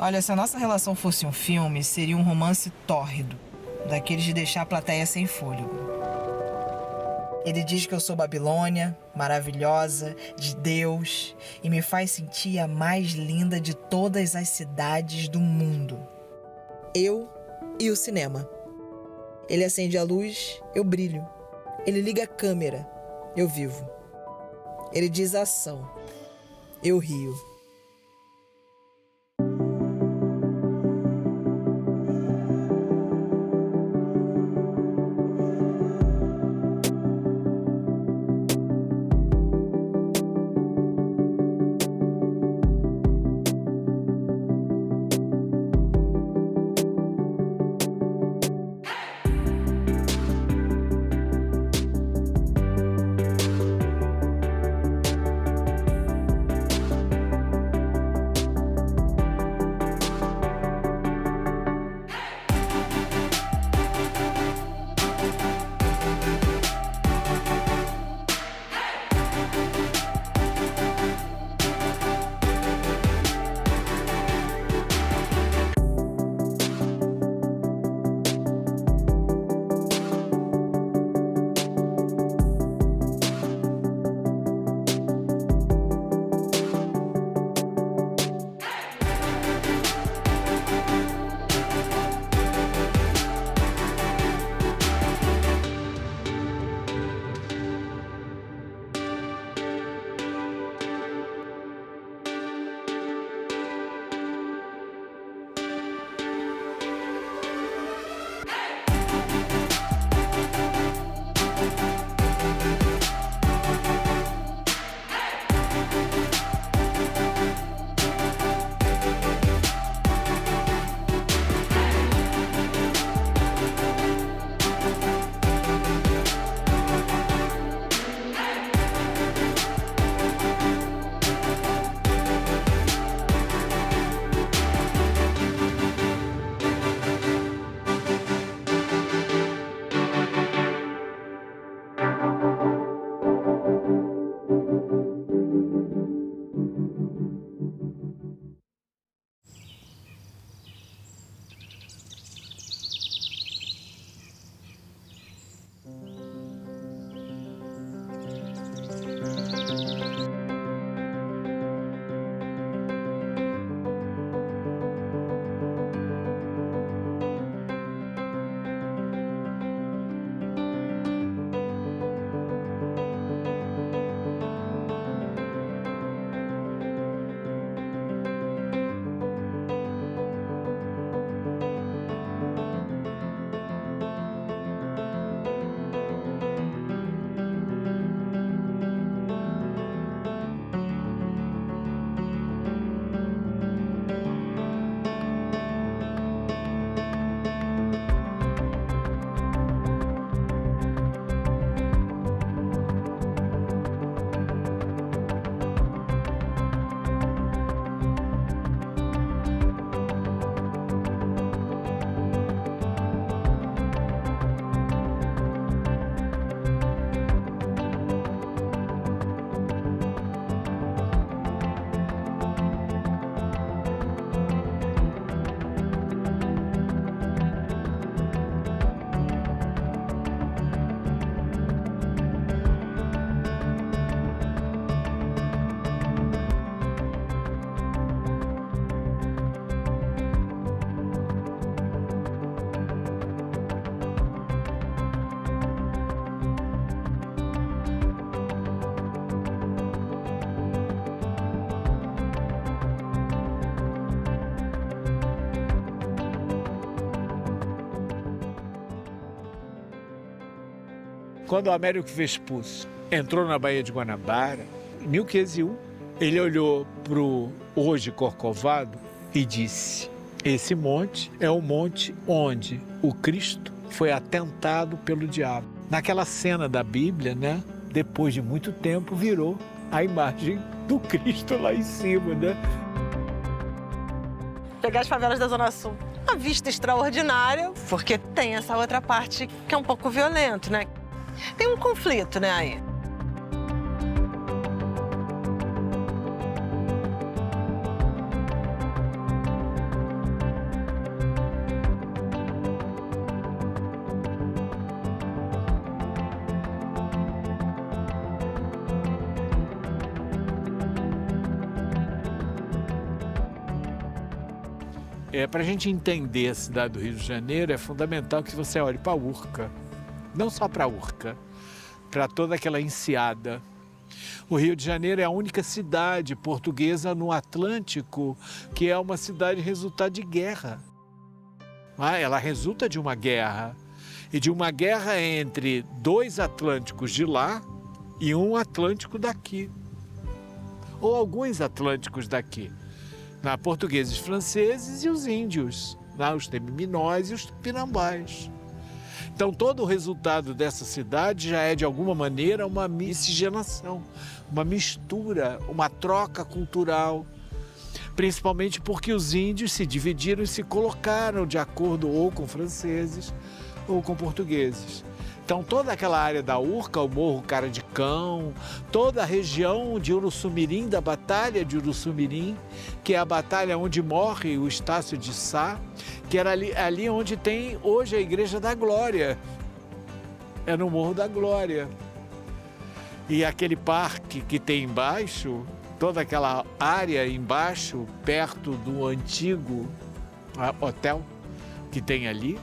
Olha, se a nossa relação fosse um filme, seria um romance tórrido, daqueles de deixar a plateia sem fôlego. Ele diz que eu sou Babilônia, maravilhosa, de Deus, e me faz sentir a mais linda de todas as cidades do mundo. Eu e o cinema. Ele acende a luz, eu brilho. Ele liga a câmera, eu vivo. Ele diz ação, eu rio. Quando Américo Vespucci entrou na Baía de Guanabara, em 1501, ele olhou para o hoje Corcovado e disse: esse monte é o monte onde o Cristo foi atentado pelo diabo. Naquela cena da Bíblia, né, depois de muito tempo, virou a imagem do Cristo lá em cima, né? Pegar as favelas da Zona Sul, uma vista extraordinária, porque tem essa outra parte que é um pouco violento, né? Tem um conflito, né, aí. Para a gente entender a cidade do Rio de Janeiro, é fundamental que você olhe para a Urca. Não só para a Urca, para toda aquela enseada. O Rio de Janeiro é a única cidade portuguesa no Atlântico que é uma cidade resultado de guerra. Ela resulta de uma guerra. E de uma guerra entre 2 Atlânticos de lá e um Atlântico daqui. Ou alguns Atlânticos daqui. Portugueses, franceses e os índios. Os temiminós e os tupinambás. Então, todo o resultado dessa cidade já é, de alguma maneira, uma miscigenação, uma mistura, uma troca cultural. Principalmente porque os índios se dividiram e se colocaram de acordo ou com franceses ou com portugueses. Então, toda aquela área da Urca, o Morro Cara de Cão, toda a região de Uruçumirim, da Batalha de Uruçumirim, que é a batalha onde morre o Estácio de Sá, que era ali onde tem hoje a Igreja da Glória. É no Morro da Glória. E aquele parque que tem embaixo, toda aquela área embaixo, perto do antigo hotel que tem ali,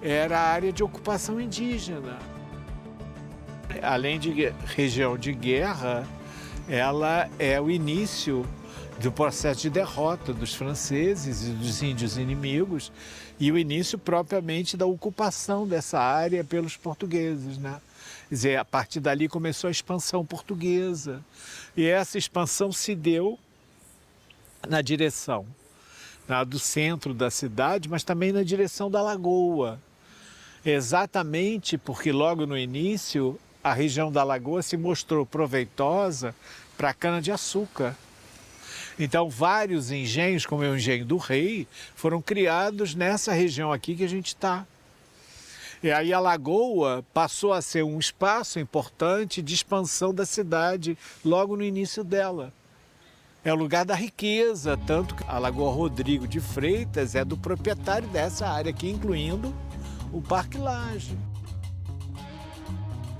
era a área de ocupação indígena. Além de região de guerra, ela é o início do processo de derrota dos franceses e dos índios inimigos e o início propriamente da ocupação dessa área pelos portugueses, Quer dizer, a partir dali começou a expansão portuguesa e essa expansão se deu na direção do centro da cidade, mas também na direção da Lagoa. Exatamente porque logo no início a região da Lagoa se mostrou proveitosa para a cana-de-açúcar. Então vários engenhos, como é o Engenho do Rei, foram criados nessa região aqui que a gente está. E aí a Lagoa passou a ser um espaço importante de expansão da cidade logo no início dela. É o lugar da riqueza, tanto que a Lagoa Rodrigo de Freitas é do proprietário dessa área aqui, incluindo o Parque Lage.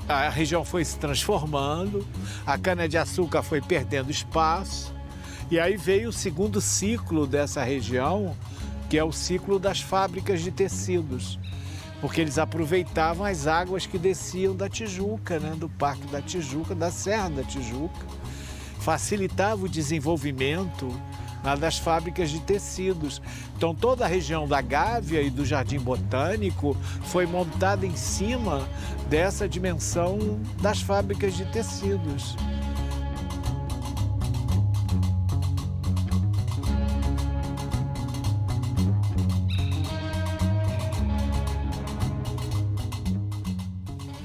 A região foi se transformando, a cana-de-açúcar foi perdendo espaço, e aí veio o segundo ciclo dessa região, que é o ciclo das fábricas de tecidos, porque eles aproveitavam as águas que desciam da Tijuca, do Parque da Tijuca, da Serra da Tijuca, facilitava o desenvolvimento das fábricas de tecidos. Então toda a região da Gávea e do Jardim Botânico foi montada em cima dessa dimensão das fábricas de tecidos.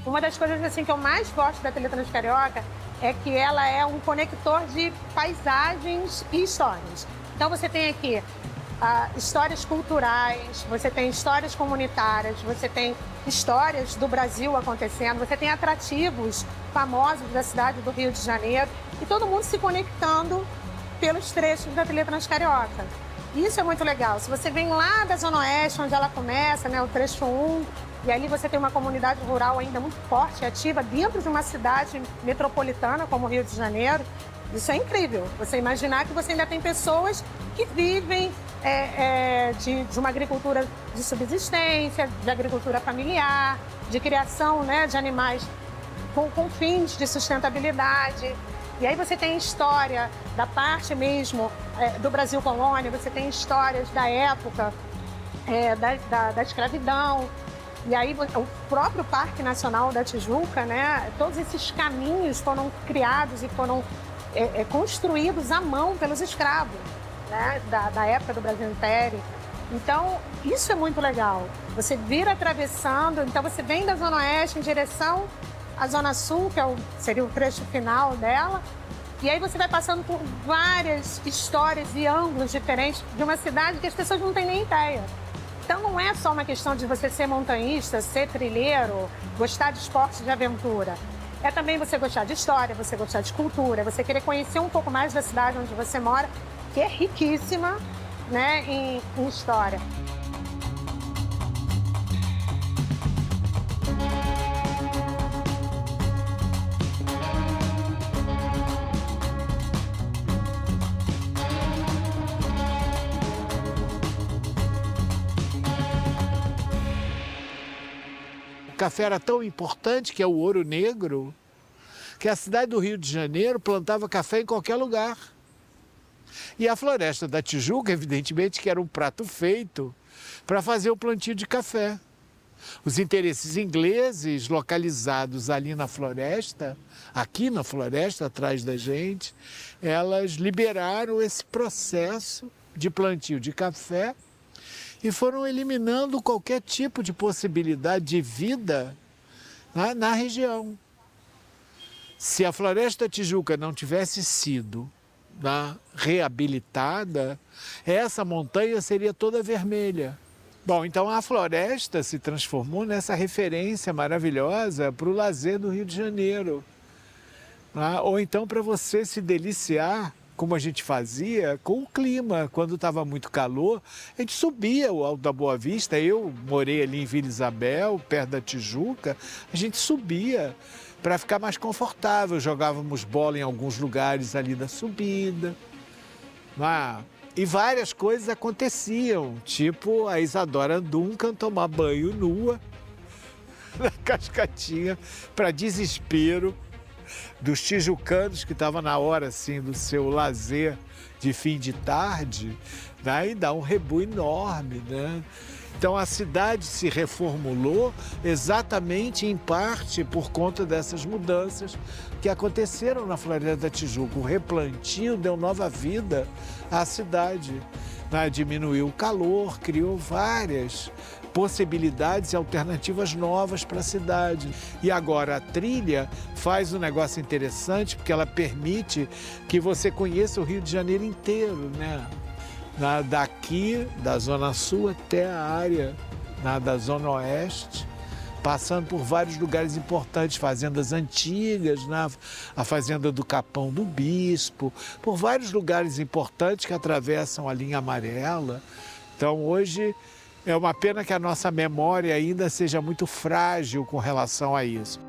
Uma das coisas que eu mais gosto da Teletransporte Carioca é que ela é um conector de paisagens e histórias. Então você tem aqui histórias culturais, você tem histórias comunitárias, você tem histórias do Brasil acontecendo, você tem atrativos famosos da cidade do Rio de Janeiro e todo mundo se conectando pelos trechos da Teletransporte Carioca. Isso é muito legal. Se você vem lá da Zona Oeste, onde ela começa, o trecho 1, e ali você tem uma comunidade rural ainda muito forte e ativa dentro de uma cidade metropolitana como o Rio de Janeiro. Isso é incrível. Você imaginar que você ainda tem pessoas que vivem de uma agricultura de subsistência, de agricultura familiar, de criação de animais com fins de sustentabilidade. E aí você tem história da parte mesmo do Brasil colônia, você tem histórias da época da escravidão. E aí o próprio Parque Nacional da Tijuca, todos esses caminhos foram criados e foram construídos à mão pelos escravos, da época do Brasil Império. Então, isso é muito legal. Você vira atravessando, então você vem da Zona Oeste em direção à Zona Sul, que seria o trecho final dela, e aí você vai passando por várias histórias e ângulos diferentes de uma cidade que as pessoas não têm nem ideia. Então não é só uma questão de você ser montanhista, ser trilheiro, gostar de esportes de aventura. É também você gostar de história, você gostar de cultura, você querer conhecer um pouco mais da cidade onde você mora, que é riquíssima em história. café era tão importante, que é o ouro negro, que a cidade do Rio de Janeiro plantava café em qualquer lugar. E a Floresta da Tijuca, evidentemente, que era um prato feito para fazer o plantio de café. Os interesses ingleses localizados ali na floresta, aqui na floresta, atrás da gente, elas liberaram esse processo de plantio de café e foram eliminando qualquer tipo de possibilidade de vida na região. Se a Floresta da Tijuca não tivesse sido reabilitada, essa montanha seria toda vermelha. Bom, então a floresta se transformou nessa referência maravilhosa para o lazer do Rio de Janeiro. Ou então para você se deliciar, como a gente fazia, com o clima. Quando estava muito calor, a gente subia o Alto da Boa Vista. Eu morei ali em Vila Isabel, perto da Tijuca. A gente subia para ficar mais confortável. Jogávamos bola em alguns lugares ali da subida. E várias coisas aconteciam, tipo a Isadora Duncan tomar banho nua na cascatinha, para desespero dos tijucanos que estavam na hora assim, do seu lazer de fim de tarde, e dá um rebu enorme, né? Então a cidade se reformulou exatamente em parte por conta dessas mudanças que aconteceram na Floresta da Tijuca. O replantio deu nova vida à cidade, diminuiu o calor, criou várias possibilidades e alternativas novas para a cidade. E agora a trilha faz um negócio interessante porque ela permite que você conheça o Rio de Janeiro inteiro, né? Daqui, da Zona Sul até a área da Zona Oeste, passando por vários lugares importantes, fazendas antigas, a Fazenda do Capão do Bispo, por vários lugares importantes que atravessam a linha amarela. Então, hoje, é uma pena que a nossa memória ainda seja muito frágil com relação a isso.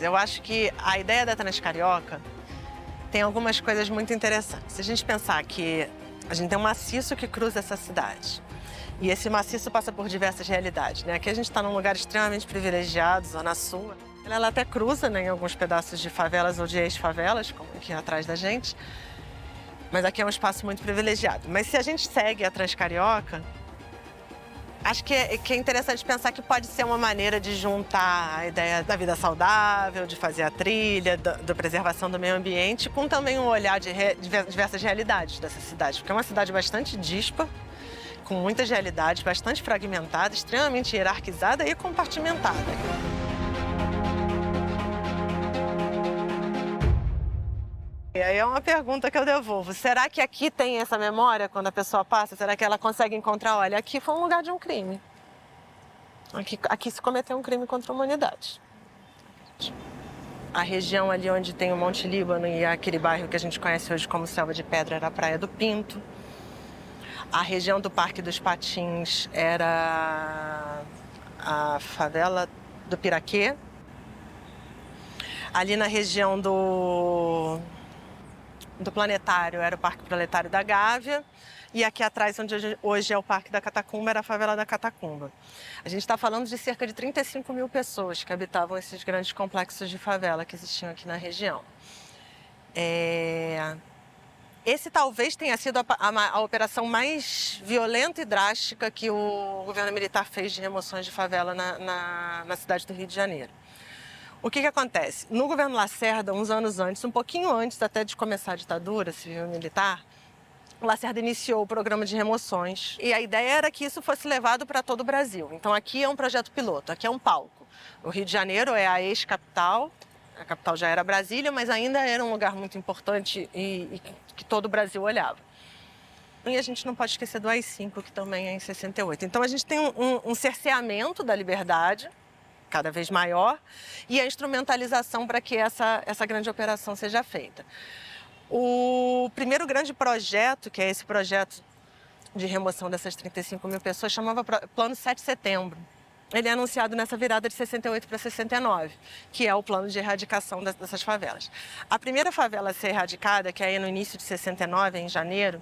Eu acho que a ideia da Transcarioca tem algumas coisas muito interessantes. Se a gente pensar que a gente tem um maciço que cruza essa cidade, e esse maciço passa por diversas realidades, né? Aqui a gente está num lugar extremamente privilegiado, Zona Sul. Ela até cruza, né, em alguns pedaços de favelas ou de ex-favelas, como aqui atrás da gente. Mas aqui é um espaço muito privilegiado. Mas se a gente segue a Transcarioca, acho que é interessante pensar que pode ser uma maneira de juntar a ideia da vida saudável, de fazer a trilha, da preservação do meio ambiente, com também um olhar de diversas realidades dessa cidade. Porque é uma cidade bastante díspara, com muitas realidades, bastante fragmentada, extremamente hierarquizada e compartimentada. E aí é uma pergunta que eu devolvo. Será que aqui tem essa memória quando a pessoa passa? Será que ela consegue encontrar? Olha, aqui foi um lugar de um crime. Aqui se cometeu um crime contra a humanidade. A região ali onde tem o Monte Líbano e aquele bairro que a gente conhece hoje como Selva de Pedra era a Praia do Pinto. A região do Parque dos Patins era a favela do Piraquê. Ali na região do Planetário era o Parque Proletário da Gávea. E aqui atrás, onde hoje é o Parque da Catacumba, era a favela da Catacumba. A gente está falando de cerca de 35 mil pessoas que habitavam esses grandes complexos de favela que existiam aqui na região. Esse talvez tenha sido a operação mais violenta e drástica que o governo militar fez de remoções de favela na cidade do Rio de Janeiro. O que acontece? No governo Lacerda, uns anos antes, um pouquinho antes até de começar a ditadura civil-militar, o Lacerda iniciou o programa de remoções e a ideia era que isso fosse levado para todo o Brasil. Então aqui é um projeto piloto, aqui é um palco. O Rio de Janeiro é a ex-capital, a capital já era Brasília, mas ainda era um lugar muito importante e que todo o Brasil olhava. E a gente não pode esquecer do AI-5, que também é em 68. Então a gente tem um cerceamento da liberdade, cada vez maior e a instrumentalização para que essa grande operação seja feita. O primeiro grande projeto, que é esse projeto de remoção dessas 35 mil pessoas, chamava Plano 7 de Setembro. Ele é anunciado nessa virada de 68 para 69, que é o plano de erradicação dessas favelas. A primeira favela a ser erradicada, que é no início de 69, em janeiro,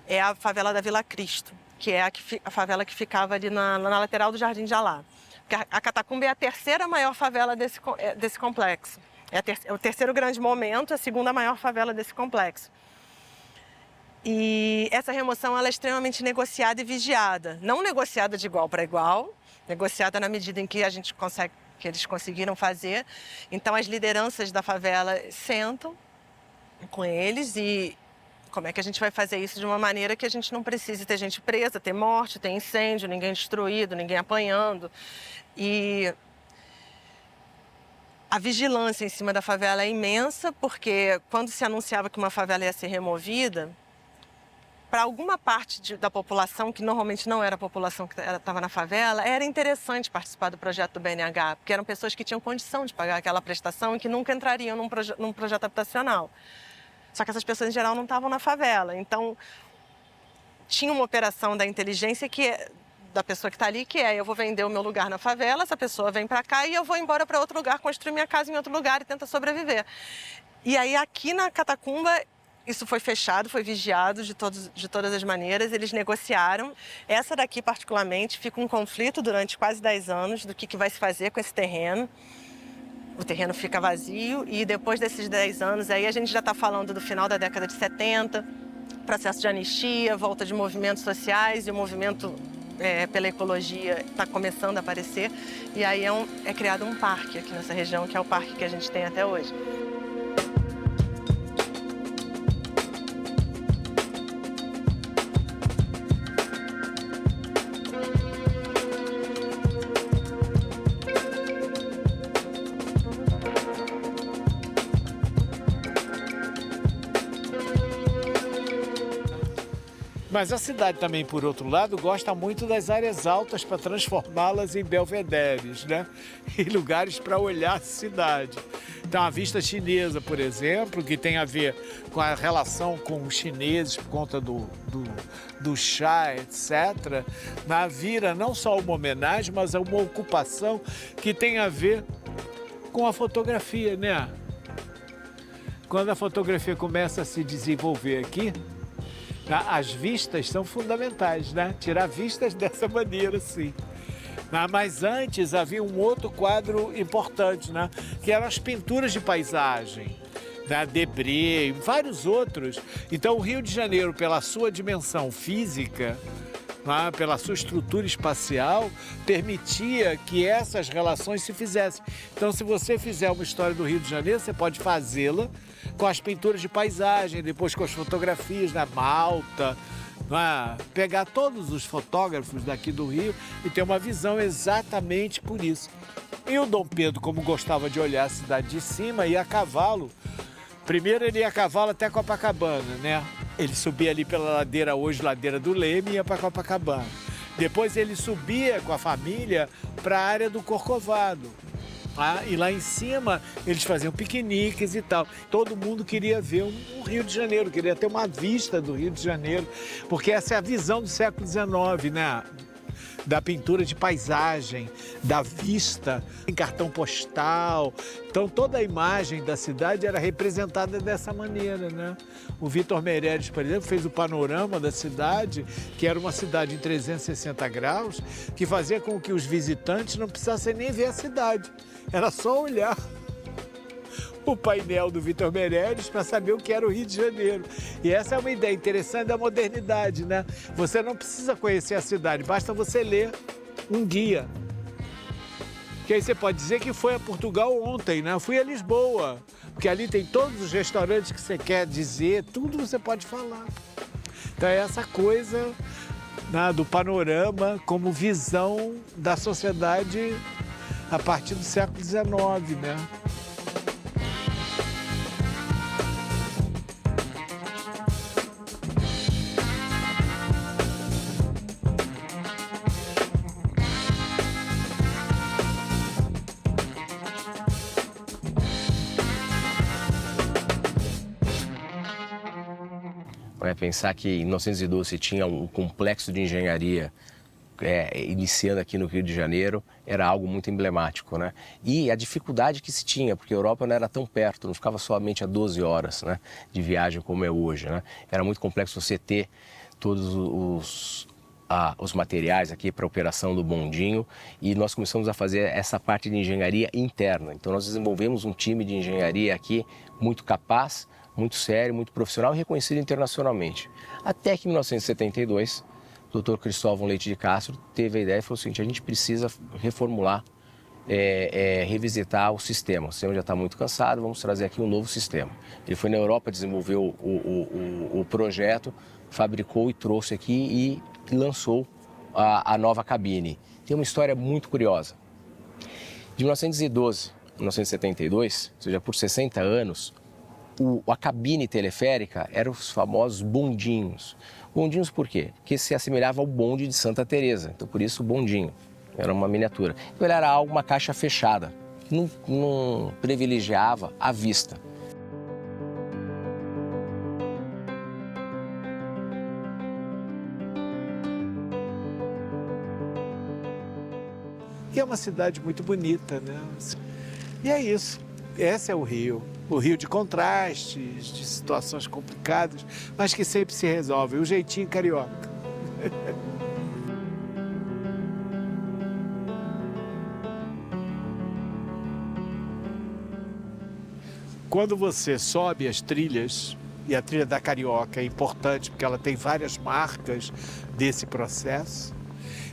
é a favela da Vila Cristo, que é a favela que ficava ali na lateral do Jardim de Alá. A Catacumba é a terceira maior favela desse complexo. É o terceiro grande momento, a segunda maior favela desse complexo. E essa remoção ela é extremamente negociada e vigiada. Não negociada de igual para igual, negociada na medida em que que eles conseguiram fazer. Então, as lideranças da favela sentam com eles e como é que a gente vai fazer isso de uma maneira que a gente não precise ter gente presa, ter morte, ter incêndio, ninguém destruído, ninguém apanhando. E a vigilância em cima da favela é imensa, porque quando se anunciava que uma favela ia ser removida, para alguma parte da população, que normalmente não era a população que estava na favela, era interessante participar do projeto do BNH, porque eram pessoas que tinham condição de pagar aquela prestação e que nunca entrariam num projeto habitacional. Só que essas pessoas, em geral, não estavam na favela. Então, tinha uma operação da inteligência da pessoa que está ali, que é: eu vou vender o meu lugar na favela, essa pessoa vem para cá e eu vou embora para outro lugar, construir minha casa em outro lugar e tenta sobreviver. E aí, aqui na Catacumba, isso foi fechado, foi vigiado de todas as maneiras, eles negociaram. Essa daqui, particularmente, fica um conflito durante quase 10 anos do que vai se fazer com esse terreno. O terreno fica vazio e depois desses 10 anos, aí a gente já está falando do final da década de 70, processo de anistia, volta de movimentos sociais e o movimento pela ecologia está começando a aparecer. E aí é criado um parque aqui nessa região, que é o parque que a gente tem até hoje. Mas a cidade também, por outro lado, gosta muito das áreas altas para transformá-las em belvederes, né? E lugares para olhar a cidade. Então, a vista chinesa, por exemplo, que tem a ver com a relação com os chineses por conta do chá, etc., vira não só uma homenagem, mas uma ocupação que tem a ver com a fotografia, né? Quando a fotografia começa a se desenvolver aqui, as vistas são fundamentais, né? Tirar vistas dessa maneira, sim. Mas antes havia um outro quadro importante, né? Que eram as pinturas de paisagem, Debré e vários outros. Então, o Rio de Janeiro, pela sua dimensão física, pela sua estrutura espacial, permitia que essas relações se fizessem. Então, se você fizer uma história do Rio de Janeiro, você pode fazê-la com as pinturas de paisagem, depois com as fotografias da Malta, pegar todos os fotógrafos daqui do Rio e ter uma visão exatamente por isso. E o Dom Pedro, como gostava de olhar a cidade de cima, ia a cavalo. Primeiro ele ia a cavalo até Copacabana, né? Ele subia ali pela ladeira, hoje ladeira do Leme, e ia para Copacabana. Depois ele subia com a família para a área do Corcovado. E lá em cima eles faziam piqueniques e tal. Todo mundo queria ver o Rio de Janeiro, queria ter uma vista do Rio de Janeiro, porque essa é a visão do século XIX, né? Da pintura de paisagem, da vista em cartão postal. Então toda a imagem da cidade era representada dessa maneira, né? O Vitor Meirelles, por exemplo, fez o panorama da cidade, que era uma cidade em 360 graus, que fazia com que os visitantes não precisassem nem ver a cidade. Era só olhar o painel do Vitor Meirelles para saber o que era o Rio de Janeiro. E essa é uma ideia interessante da modernidade, né? Você não precisa conhecer a cidade, basta você ler um guia. Que aí você pode dizer que foi a Portugal ontem, né? Eu fui a Lisboa, porque ali tem todos os restaurantes que você quer dizer, tudo você pode falar. Então é essa coisa, né, do panorama como visão da sociedade a partir do século XIX, né? Pensar que em 1912 tinha um complexo de engenharia iniciando aqui no Rio de Janeiro era algo muito emblemático, né? E a dificuldade que se tinha, porque a Europa não era tão perto, não ficava somente a 12 horas, né, de viagem como é hoje, né? Era muito complexo você ter todos os materiais aqui para a operação do bondinho e nós começamos a fazer essa parte de engenharia interna. Então nós desenvolvemos um time de engenharia aqui muito capaz, muito sério, muito profissional e reconhecido internacionalmente. Até que em 1972, o Dr. Cristóvão Leite de Castro teve a ideia e falou o seguinte: a gente precisa reformular, revisitar o sistema já está muito cansado, vamos trazer aqui um novo sistema. Ele foi na Europa, desenvolveu o projeto, fabricou e trouxe aqui e lançou a nova cabine. Tem uma história muito curiosa. De 1912 a 1972, ou seja, por 60 anos, a cabine teleférica eram os famosos bondinhos. Bondinhos por quê? Porque se assemelhava ao bonde de Santa Teresa, então por isso o bondinho, era uma miniatura. Então ele era uma caixa fechada, não privilegiava a vista. E é uma cidade muito bonita, né? E é isso, esse é o Rio de contrastes, de situações complicadas, mas que sempre se resolve, o jeitinho carioca. Quando você sobe as trilhas, e a trilha da Carioca é importante porque ela tem várias marcas desse processo.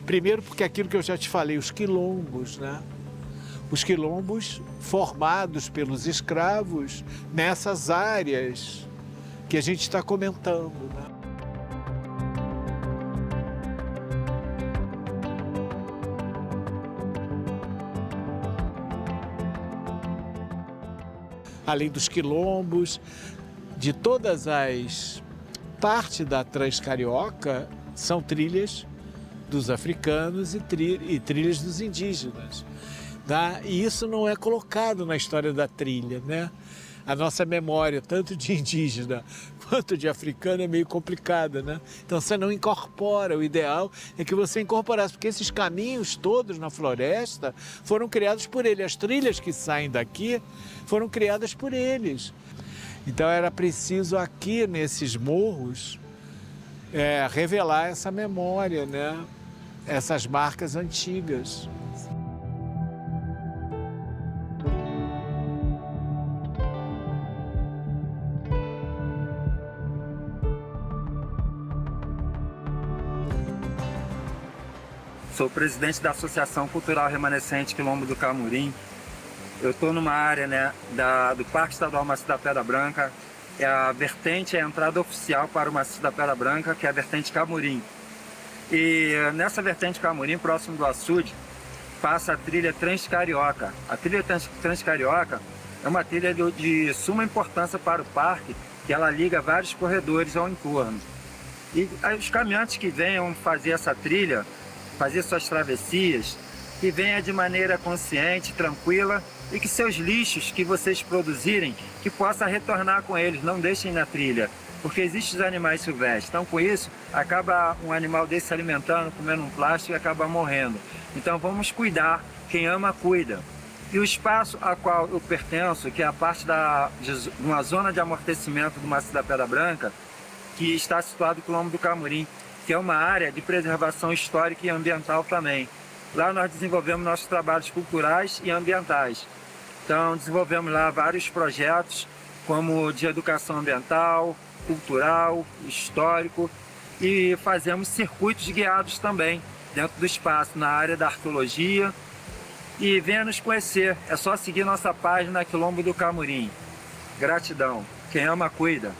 Primeiro porque aquilo que eu já te falei, os quilombos, né? Os quilombos formados pelos escravos nessas áreas que a gente está comentando, né? Além dos quilombos, de todas as partes da Transcarioca são trilhas dos africanos e trilhas dos indígenas. Tá? E isso não é colocado na história da trilha, né? A nossa memória, tanto de indígena quanto de africano, é meio complicada, né? Então você não incorpora, o ideal é que você incorporasse, porque esses caminhos todos na floresta foram criados por ele. As trilhas que saem daqui foram criadas por eles. Então era preciso aqui nesses morros revelar essa memória, né? Essas marcas antigas. Sou presidente da Associação Cultural Remanescente Quilombo do Camurim. Eu estou numa área, né, do Parque Estadual Maciço da Pedra Branca. A vertente é a entrada oficial para o Maciço da Pedra Branca, que é a vertente Camurim. E nessa vertente Camurim, próximo do açude, passa a trilha Transcarioca. A trilha Transcarioca é uma trilha de suma importância para o parque, que ela liga vários corredores ao entorno. E os caminhantes que venham fazer essa trilha, fazer suas travessias, que venha de maneira consciente, tranquila, e que seus lixos que vocês produzirem, que possa retornar com eles, não deixem na trilha, porque existem os animais silvestres. Então, com isso, acaba um animal desse se alimentando, comendo um plástico e acaba morrendo. Então, vamos cuidar, quem ama, cuida. E o espaço a qual eu pertenço, que é a parte de uma zona de amortecimento do Maciço da Pedra Branca, que está situado no Quilombo do Camurim, que é uma área de preservação histórica e ambiental também. Lá nós desenvolvemos nossos trabalhos culturais e ambientais. Então, desenvolvemos lá vários projetos, como de educação ambiental, cultural, histórico, e fazemos circuitos guiados também dentro do espaço, na área da arqueologia. E venha nos conhecer, é só seguir nossa página Quilombo do Camurim. Gratidão, quem ama, cuida.